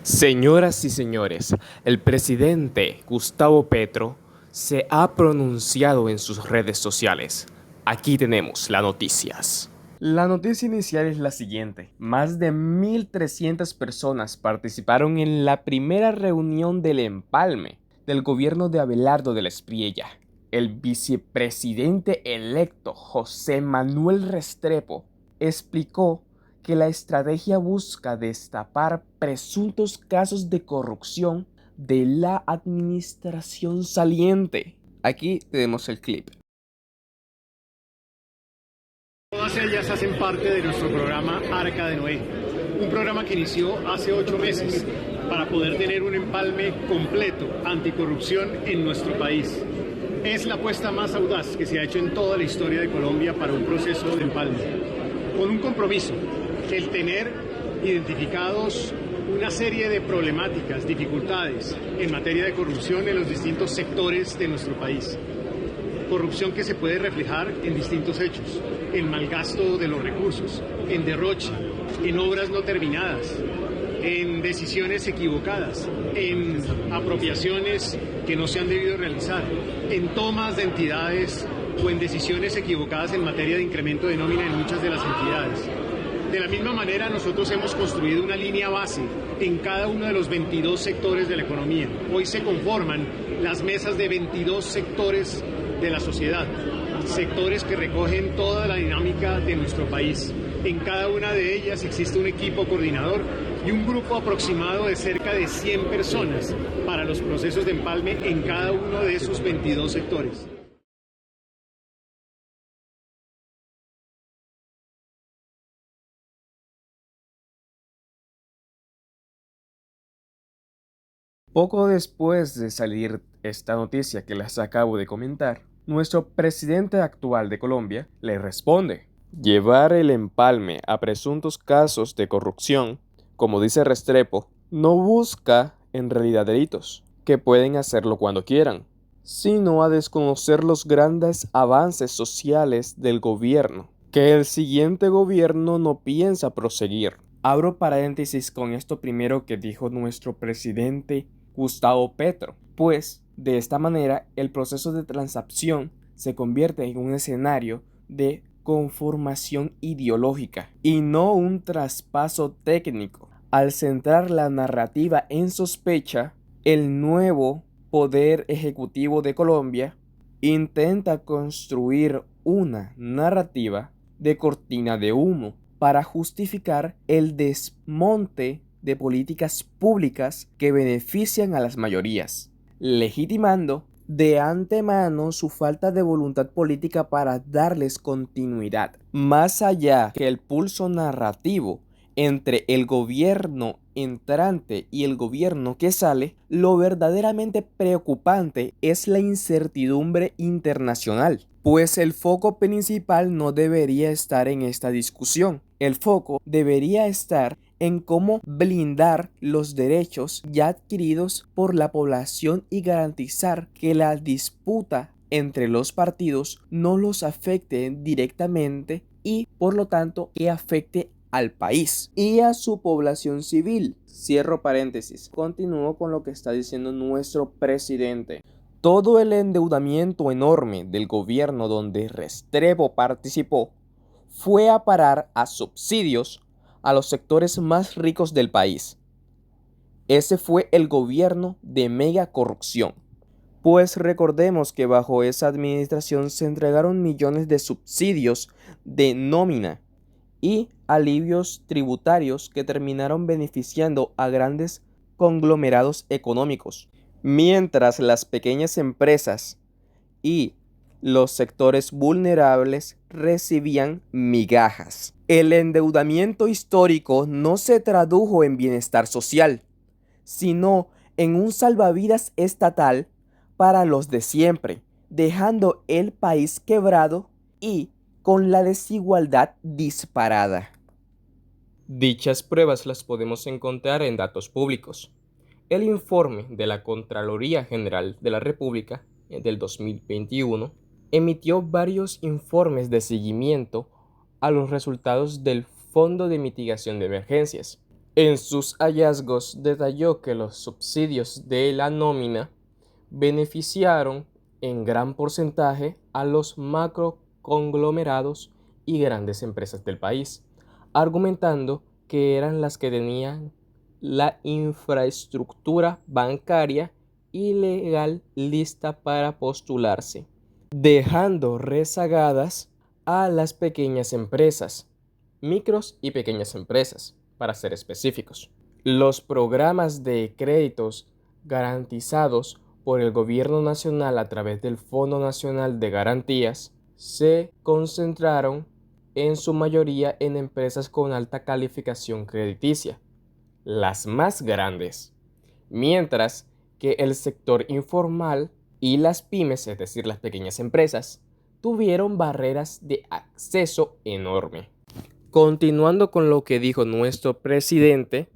Señoras y señores, el presidente Gustavo Petro se ha pronunciado en sus redes sociales. Aquí tenemos las noticias. La noticia inicial es la siguiente. Más de 1.300 personas participaron en la primera reunión del empalme del gobierno de Abelardo de la Espriella. El vicepresidente electo José Manuel Restrepo explicó que la estrategia busca destapar presuntos casos de corrupción de la administración saliente. Aquí tenemos el clip. Todas ellas hacen parte de nuestro programa Arca de Noé, un programa que inició hace 8 meses para poder tener un empalme completo anticorrupción en nuestro país. Es la apuesta más audaz que se ha hecho en toda la historia de Colombia para un proceso de empalme, con un compromiso, el tener identificados una serie de problemáticas, dificultades en materia de corrupción en los distintos sectores de nuestro país. Corrupción que se puede reflejar en distintos hechos, en malgasto de los recursos, en derroche, en obras no terminadas, en decisiones equivocadas, en apropiaciones que no se han debido realizar, en tomas de entidades o en decisiones equivocadas en materia de incremento de nómina en muchas de las entidades. De la misma manera, nosotros hemos construido una línea base en cada uno de los 22 sectores de la economía. Hoy se conforman las mesas de 22 sectores de la sociedad, sectores que recogen toda la dinámica de nuestro país. En cada una de ellas existe un equipo coordinador y un grupo aproximado de cerca de 100 personas para los procesos de empalme en cada uno de esos 22 sectores. Poco después de salir esta noticia que les acabo de comentar, nuestro presidente actual de Colombia le responde: llevar el empalme a presuntos casos de corrupción, como dice Restrepo, no busca en realidad delitos, que pueden hacerlo cuando quieran, sino a desconocer los grandes avances sociales del gobierno, que el siguiente gobierno no piensa proseguir. Abro paréntesis con esto primero que dijo nuestro presidente Gustavo Petro, pues de esta manera el proceso de transacción se convierte en un escenario de conformación ideológica y no un traspaso técnico. Al centrar la narrativa en sospecha, el nuevo Poder Ejecutivo de Colombia intenta construir una narrativa de cortina de humo para justificar el desmonte de políticas públicas que benefician a las mayorías, legitimando de antemano su falta de voluntad política para darles continuidad. Más allá que el pulso narrativo entre el gobierno entrante y el gobierno que sale, lo verdaderamente preocupante es la incertidumbre internacional, pues el foco principal no debería estar en esta discusión. El foco debería estar en cómo blindar los derechos ya adquiridos por la población y garantizar que la disputa entre los partidos no los afecte directamente y por lo tanto que afecte al país y a su población civil. Cierro paréntesis. Continúo con lo que está diciendo nuestro presidente. Todo el endeudamiento enorme del gobierno donde Restrepo participó fue a parar a subsidios a los sectores más ricos del país. Ese fue el gobierno de mega corrupción. Pues recordemos que bajo esa administración se entregaron millones de subsidios de nómina y alivios tributarios que terminaron beneficiando a grandes conglomerados económicos, mientras las pequeñas empresas y los sectores vulnerables recibían migajas. El endeudamiento histórico no se tradujo en bienestar social, sino en un salvavidas estatal para los de siempre, dejando el país quebrado y con la desigualdad disparada. Dichas pruebas las podemos encontrar en datos públicos. El informe de la Contraloría General de la República del 2021 emitió varios informes de seguimiento a los resultados del Fondo de Mitigación de Emergencias, En sus hallazgos detalló que los subsidios de la nómina beneficiaron en gran porcentaje a los macroconglomerados y grandes empresas del país, argumentando que eran las que tenían la infraestructura bancaria y legal lista para postularse, dejando rezagadas a las pequeñas empresas, micros y pequeñas empresas, para ser específicos. Los programas de créditos garantizados por el Gobierno Nacional a través del Fondo Nacional de Garantías se concentraron en su mayoría en empresas con alta calificación crediticia, las más grandes, mientras que el sector informal y las pymes, es decir, las pequeñas empresas, tuvieron barreras de acceso enorme. Continuando con lo que dijo nuestro presidente,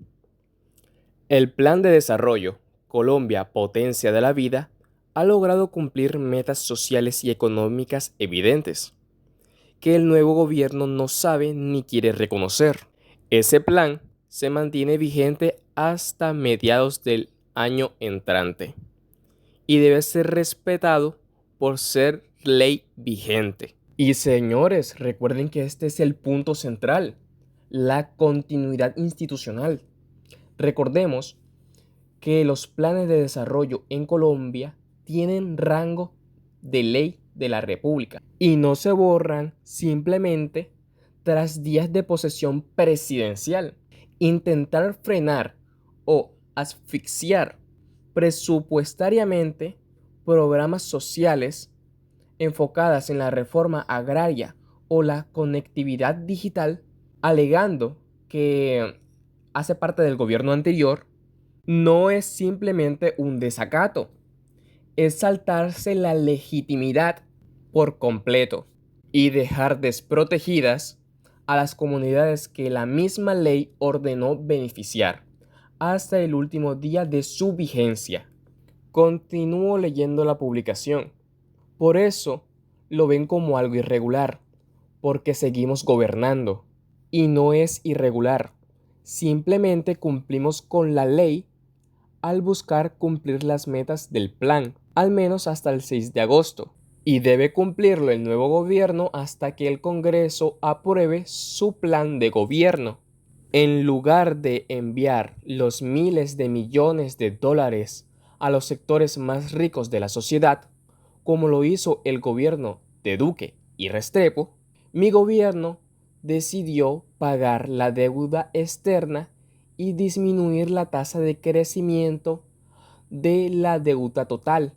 el Plan de Desarrollo Colombia Potencia de la Vida ha logrado cumplir metas sociales y económicas evidentes, que el nuevo gobierno no sabe ni quiere reconocer. Ese plan se mantiene vigente hasta mediados del año entrante y debe ser respetado por ser ley vigente. Y señores, recuerden que este es el punto central, la continuidad institucional. Recordemos que los planes de desarrollo en Colombia tienen rango de ley de la República y no se borran simplemente tras días de posesión presidencial. Intentar frenar o asfixiar presupuestariamente programas sociales enfocadas en la reforma agraria o la conectividad digital, alegando que hace parte del gobierno anterior, no es simplemente un desacato, es saltarse la legitimidad por completo y dejar desprotegidas a las comunidades que la misma ley ordenó beneficiar hasta el último día de su vigencia. Continúo leyendo la publicación. Por eso lo ven como algo irregular, porque seguimos gobernando. Y no es irregular, simplemente cumplimos con la ley al buscar cumplir las metas del plan, al menos hasta el 6 de agosto. Y debe cumplirlo el nuevo gobierno hasta que el Congreso apruebe su plan de gobierno. En lugar de enviar los miles de millones de dólares a los sectores más ricos de la sociedad, como lo hizo el gobierno de Duque y Restrepo, mi gobierno decidió pagar la deuda externa y disminuir la tasa de crecimiento de la deuda total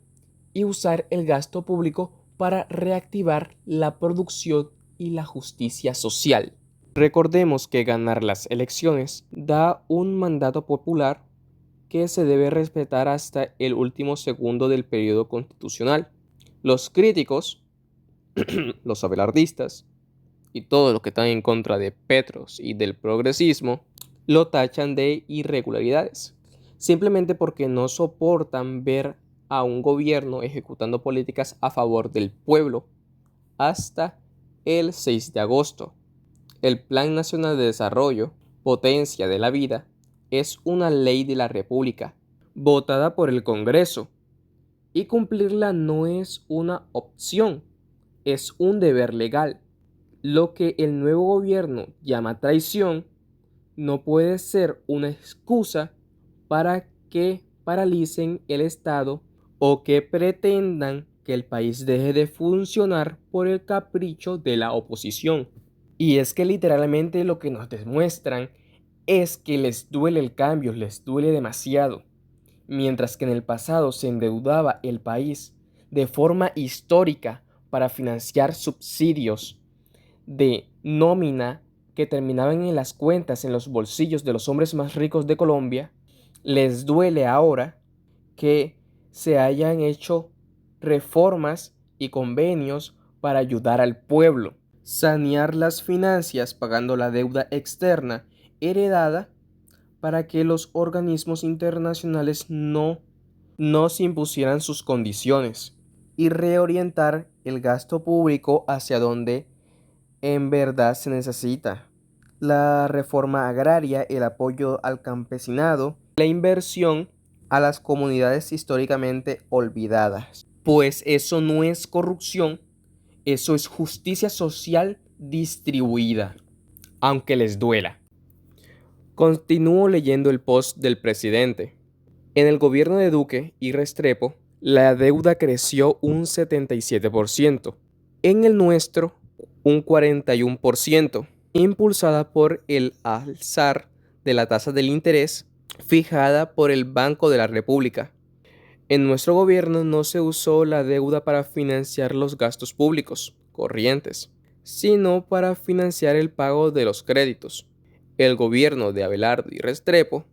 y usar el gasto público para reactivar la producción y la justicia social. Recordemos que ganar las elecciones da un mandato popular que se debe respetar hasta el último segundo del periodo constitucional. Los críticos, los abelardistas y todos los que están en contra de Petros y del progresismo lo tachan de irregularidades, simplemente porque no soportan ver a un gobierno ejecutando políticas a favor del pueblo hasta el 6 de agosto. El Plan Nacional de Desarrollo, Potencia de la Vida, es una ley de la República, votada por el Congreso, y cumplirla no es una opción, es un deber legal. Lo que el nuevo gobierno llama traición no puede ser una excusa para que paralicen el Estado o que pretendan que el país deje de funcionar por el capricho de la oposición. Y es que literalmente lo que nos demuestran es que les duele el cambio, les duele demasiado. Mientras que en el pasado se endeudaba el país de forma histórica para financiar subsidios de nómina que terminaban en las cuentas, en los bolsillos de los hombres más ricos de Colombia, les duele ahora que se hayan hecho reformas y convenios para ayudar al pueblo, sanear las finanzas pagando la deuda externa heredada para que los organismos internacionales no se impusieran sus condiciones y reorientar el gasto público hacia donde en verdad se necesita, la reforma agraria, el apoyo al campesinado, la inversión a las comunidades históricamente olvidadas. Pues eso no es corrupción, eso es justicia social distribuida, aunque les duela. Continúo leyendo el post del presidente. En el gobierno de Duque y Restrepo, la deuda creció un 77%. En el nuestro, un 41%, impulsada por el alzar de la tasa del interés fijada por el Banco de la República. En nuestro gobierno no se usó la deuda para financiar los gastos públicos corrientes, sino para financiar el pago de los créditos. El gobierno de Abelardo y Restrepo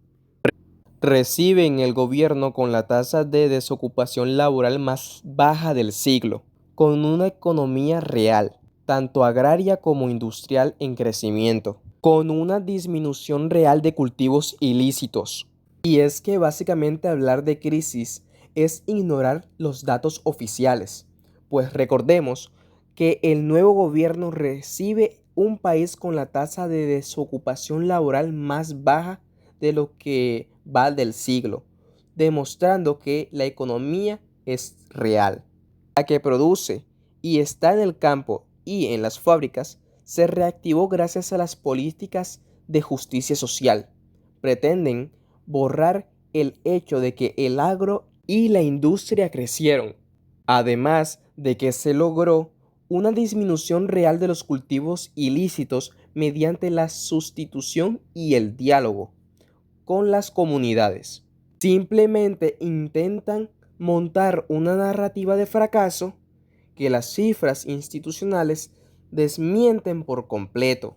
recibe en el gobierno con la tasa de desocupación laboral más baja del siglo, con una economía real, tanto agraria como industrial, en crecimiento, con una disminución real de cultivos ilícitos. Y es que básicamente hablar de crisis es ignorar los datos oficiales, pues recordemos que el nuevo gobierno recibe un país con la tasa de desocupación laboral más baja de lo que va del siglo, demostrando que la economía es real. La que produce y está en el campo y en las fábricas se reactivó gracias a las políticas de justicia social. Pretenden borrar el hecho de que el agro y la industria crecieron, además de que se logró una disminución real de los cultivos ilícitos mediante la sustitución y el diálogo con las comunidades. Simplemente intentan montar una narrativa de fracaso que las cifras institucionales desmienten por completo.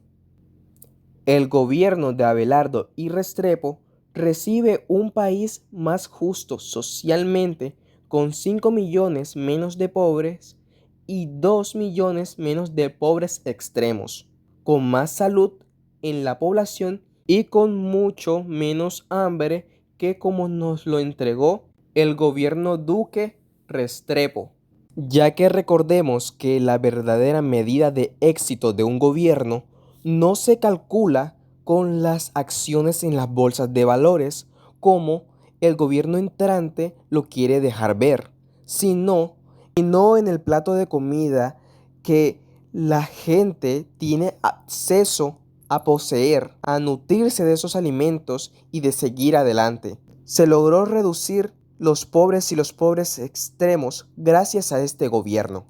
El gobierno de Abelardo y Restrepo recibe un país más justo socialmente, con 5 millones menos de pobres y 2 millones menos de pobres extremos, con más salud en la población y con mucho menos hambre que como nos lo entregó el gobierno Duque Restrepo. Ya que recordemos que la verdadera medida de éxito de un gobierno no se calcula con las acciones en las bolsas de valores, como el gobierno entrante lo quiere dejar ver, sino en el plato de comida que la gente tiene acceso a poseer, a nutrirse de esos alimentos y de seguir adelante. Se logró reducir los pobres y los pobres extremos gracias a este gobierno.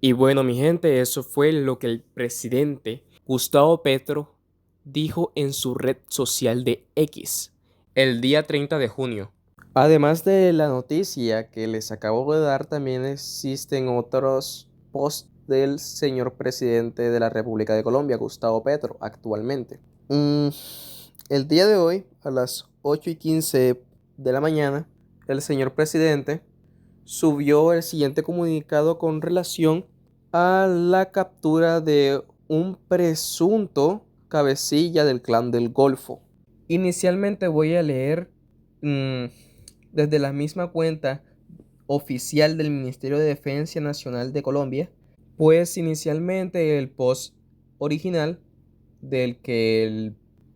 Y bueno, mi gente, eso fue lo que el presidente Gustavo Petro dijo en su red social de X el día 30 de junio. Además de la noticia que les acabo de dar, también existen otros posts del señor presidente de la República de Colombia, Gustavo Petro, actualmente. El día de hoy, a las 8:15 de la mañana, el señor presidente subió el siguiente comunicado con relación a la captura de un presunto cabecilla del Clan del Golfo. Inicialmente voy a leer desde la misma cuenta oficial del Ministerio de Defensa Nacional de Colombia, pues inicialmente el post original del que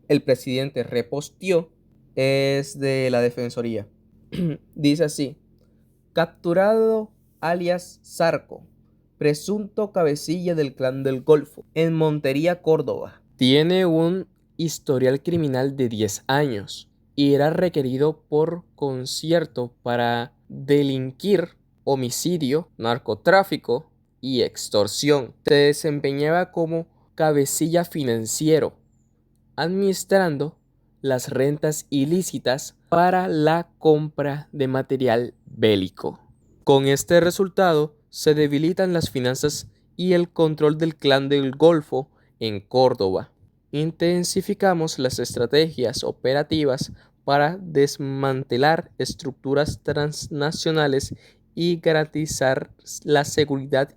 el presidente reposteó es de la Defensoría. Dice así: capturado alias Zarco, presunto cabecilla del Clan del Golfo, en Montería, Córdoba. Tiene un historial criminal de 10 años y era requerido por concierto para delinquir homicidio, narcotráfico y extorsión. Se desempeñaba como cabecilla financiero, administrando las rentas ilícitas para la compra de material bélico. Con este resultado se debilitan las finanzas y el control del Clan del Golfo en Córdoba. Intensificamos las estrategias operativas para desmantelar estructuras transnacionales y garantizar la seguridad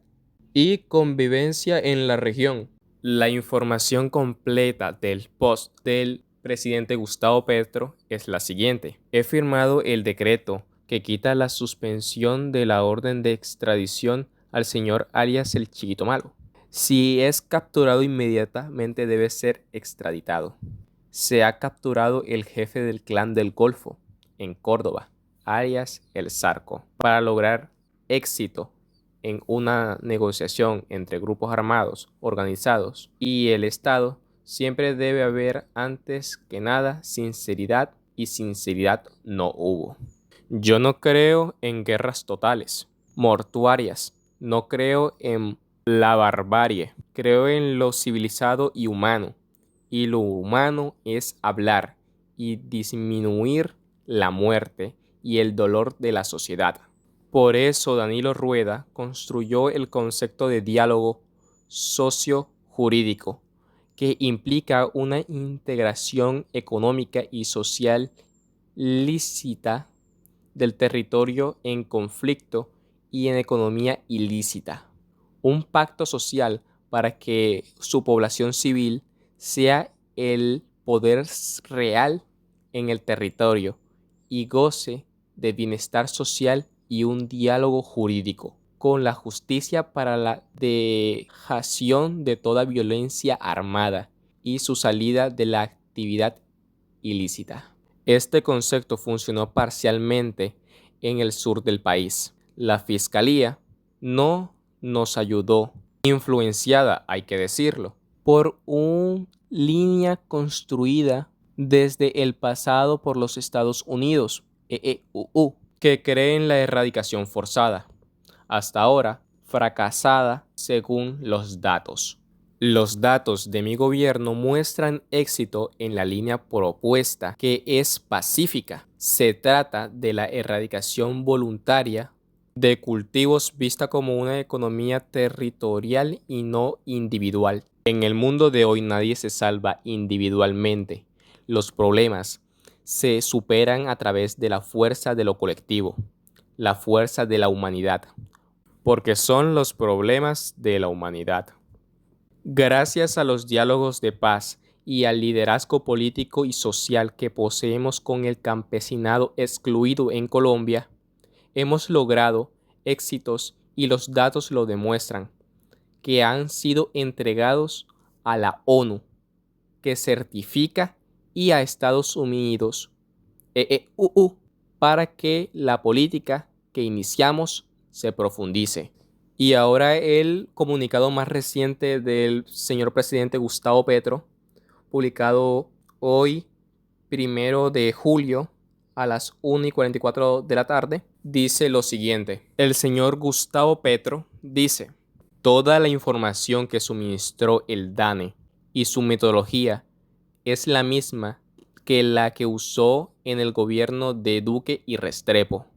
y convivencia en la región. La información completa del post del presidente Gustavo Petro es la siguiente. He firmado el decreto que quita la suspensión de la orden de extradición al señor alias el Chiquito Malo. Si es capturado inmediatamente debe ser extraditado. Se ha capturado el jefe del Clan del Golfo en Córdoba, alias El Zarco, para lograr éxito en una negociación entre grupos armados organizados y el Estado. Siempre debe haber, antes que nada, sinceridad, y sinceridad no hubo. Yo no creo en guerras totales, mortuarias, no creo en la barbarie, creo en lo civilizado y humano, y lo humano es hablar y disminuir la muerte y el dolor de la sociedad. Por eso Danilo Rueda construyó el concepto de diálogo socio-jurídico, que implica una integración económica y social lícita del territorio en conflicto y en economía ilícita. Un pacto social para que su población civil sea el poder real en el territorio y goce de bienestar social y un diálogo jurídico con la justicia para la dejación de toda violencia armada y su salida de la actividad ilícita. Este concepto funcionó parcialmente en el sur del país. La fiscalía no nos ayudó, influenciada, hay que decirlo, por una línea construida desde el pasado por los Estados Unidos, que cree en la erradicación forzada, hasta ahora fracasada según los datos. Los datos de mi gobierno muestran éxito en la línea propuesta, que es pacífica. Se trata de la erradicación voluntaria de cultivos vista como una economía territorial y no individual. En el mundo de hoy nadie se salva individualmente. Los problemas se superan a través de la fuerza de lo colectivo, la fuerza de la humanidad, porque son los problemas de la humanidad. Gracias a los diálogos de paz y al liderazgo político y social que poseemos con el campesinado excluido en Colombia, hemos logrado éxitos y los datos lo demuestran, que han sido entregados a la ONU, que certifica, y a Estados Unidos, para que la política que iniciamos se profundice. Y ahora el comunicado más reciente del señor presidente Gustavo Petro, publicado hoy, 1 de julio, a las 1:44 de la tarde, dice lo siguiente. El señor Gustavo Petro dice: toda la información que suministró el DANE y su metodología es la misma que la que usó en el gobierno de Duque y Restrepo.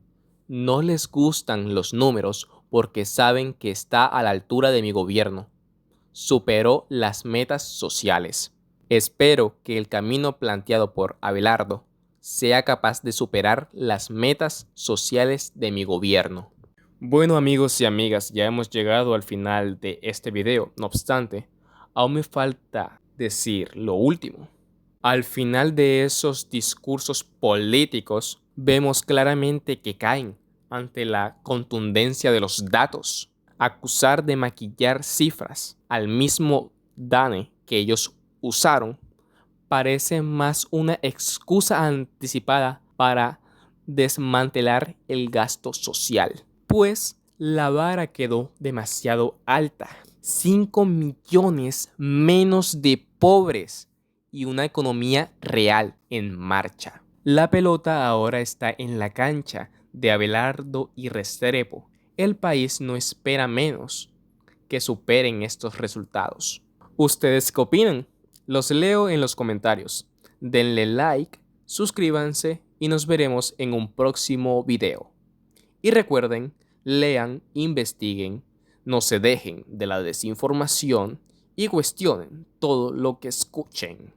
No les gustan los números porque saben que está a la altura de mi gobierno. Superó las metas sociales. Espero que el camino planteado por Abelardo sea capaz de superar las metas sociales de mi gobierno. Bueno, amigos y amigas, ya hemos llegado al final de este video. No obstante, aún me falta decir lo último. Al final de esos discursos políticos, vemos claramente que caen ante la contundencia de los datos. Acusar de maquillar cifras al mismo DANE que ellos usaron parece más una excusa anticipada para desmantelar el gasto social, pues la vara quedó demasiado alta. 5 millones menos de pobres y una economía real en marcha. La pelota ahora está en la cancha de Abelardo y Restrepo. El país no espera menos que superen estos resultados. ¿Ustedes qué opinan? Los leo en los comentarios. Denle like, suscríbanse y nos veremos en un próximo video. Y recuerden, lean, investiguen, no se dejen de la desinformación y cuestionen todo lo que escuchen.